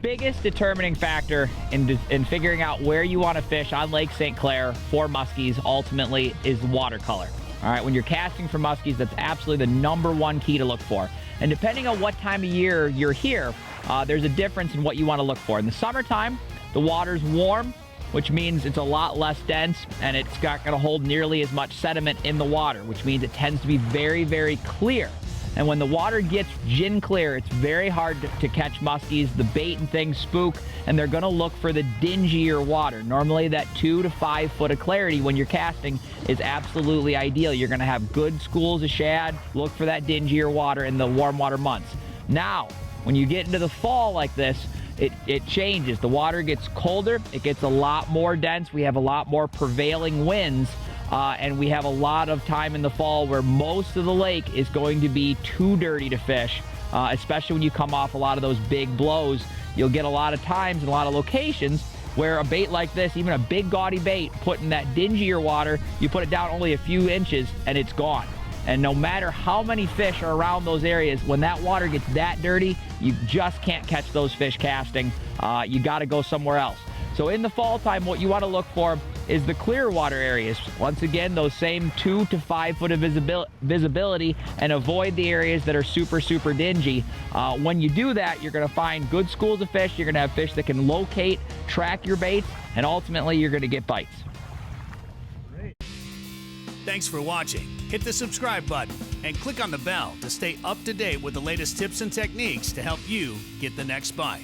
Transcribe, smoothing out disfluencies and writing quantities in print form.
biggest determining factor in figuring out where you want to fish on Lake St. Clair for muskies ultimately is watercolor. All right, when you're casting for muskies, that's absolutely the #1 key to look for. And depending on what time of year you're here, there's a difference in what you want to look for. In the summertime, the water's warm, which means it's a lot less dense, and it's not going to hold nearly as much sediment in the water, which means it tends to be very, very clear. And when the water gets gin clear, it's very hard to catch muskies. The bait and things spook, and they're going to look for the dingier water. Normally, that 2 to 5 foot of clarity when you're casting is absolutely ideal. You're going to have good schools of shad. Look for that dingier water in the warm water months. Now, when you get into the fall like this, it changes. The water gets colder. It gets a lot more dense. We have a lot more prevailing winds. And we have a lot of time in the fall where most of the lake is going to be too dirty to fish, especially when you come off a lot of those big blows. You'll get a lot of times and a lot of locations where a bait like this, even a big gaudy bait, put in that dingier water, you put it down only a few inches and it's gone. And no matter how many fish are around those areas, when that water gets that dirty, you just can't catch those fish casting. You got to go somewhere else. So in the fall time, what you want to look for is the clear water areas. Once again, those same 2 to 5 foot of visibility, and avoid the areas that are super, super dingy. When you do that, you're going to find good schools of fish. You're going to have fish that can locate, track your baits, and ultimately you're going to get bites. Great. Thanks for watching. Hit the subscribe button and click on the bell to stay up to date with the latest tips and techniques to help you get the next bite.